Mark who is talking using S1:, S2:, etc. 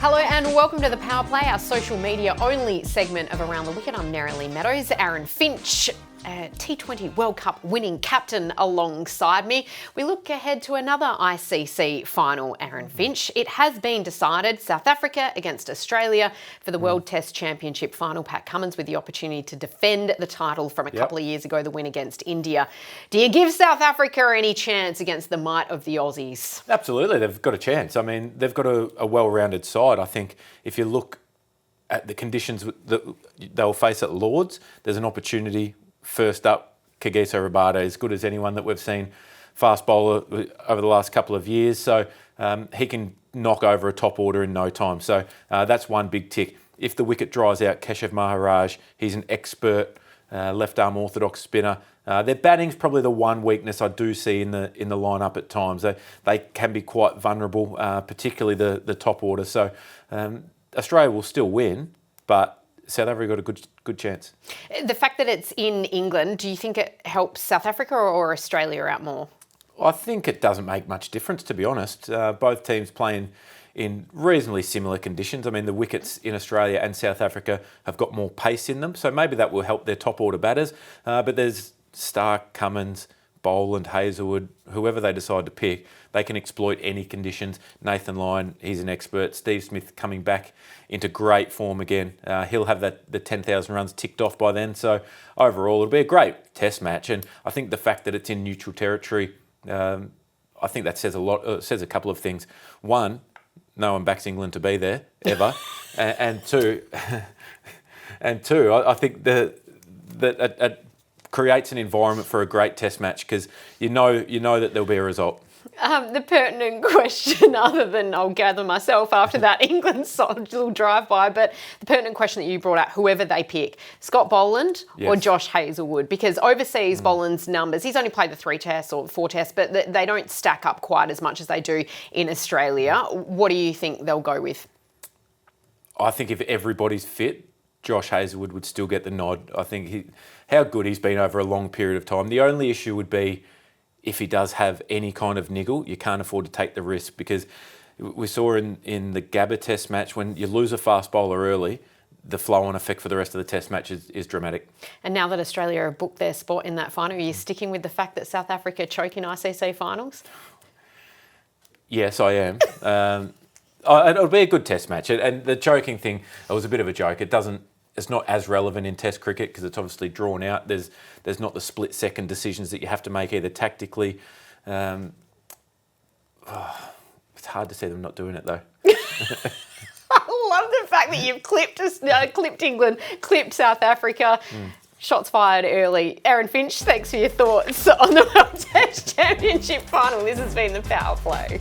S1: Hello and welcome to the Power Play, our social media only segment of Around the Wicket. I'm Neroli Meadows. Aaron Finch, T20 World Cup winning captain alongside me. We look ahead to another ICC final, Aaron Finch. It has been decided, South Africa against Australia for the World Test Championship final. Pat Cummins with the opportunity to defend the title from a couple of years ago, the win against India. Do you give South Africa any chance against the might of the Aussies?
S2: Absolutely, they've got a chance. I mean, they've got a well-rounded side. I think if you look at the conditions that they'll face at Lords, there's an opportunity. First up, Kagiso Rabada, as good as anyone that we've seen, fast bowler over the last couple of years. So he can knock over a top order in no time. So that's one big tick. If the wicket dries out, Keshav Maharaj, he's an expert left-arm orthodox spinner. Their batting's probably the one weakness I do see in the lineup at times. They can be quite vulnerable, particularly the top order. So Australia will still win, but South Africa got a good chance.
S1: The fact that it's in England, do you think it helps South Africa or Australia out more?
S2: I think it doesn't make much difference, to be honest. Both teams playing in reasonably similar conditions. I mean, the wickets in Australia and South Africa have got more pace in them, so maybe that will help their top order batters. But there's Stark, Cummins, Boland, Hazelwood, whoever they decide to pick, they can exploit any conditions. Nathan Lyon, he's an expert. Steve Smith coming back into great form again. He'll have the 10,000 runs ticked off by then. So overall, it'll be a great test match. And I think the fact that it's in neutral territory, I think that says a lot. It says a couple of things. One, no one backs England to be there ever, and two, I think that it creates an environment for a great test match because you know that there'll be a result.
S1: The pertinent question, other than I'll gather myself after that England little drive-by, but the pertinent question that you brought up, whoever they pick, Scott Boland or Josh Hazelwood, because overseas Boland's numbers, he's only played the 3 tests or 4 tests, but they don't stack up quite as much as they do in Australia. What do you think they'll go with?
S2: I think if everybody's fit, Josh Hazelwood would still get the nod. I think how good he's been over a long period of time. The only issue would be if he does have any kind of niggle, you can't afford to take the risk because we saw in the Gabba test match, when you lose a fast bowler early, the flow-on effect for the rest of the test match is dramatic. And
S1: now that Australia have booked their spot in that final, are you sticking with the fact that South Africa choke in ICC finals?
S2: Yes, I am. It'll be a good test match. And the choking thing, it was a bit of a joke. It's not as relevant in Test cricket because it's obviously drawn out. There's not the split-second decisions that you have to make either tactically. It's hard to see them not doing it though.
S1: I love the fact that you've clipped England, clipped South Africa. Shots fired early. Aaron Finch, thanks for your thoughts on the World Test Championship final. This has been the Power Play.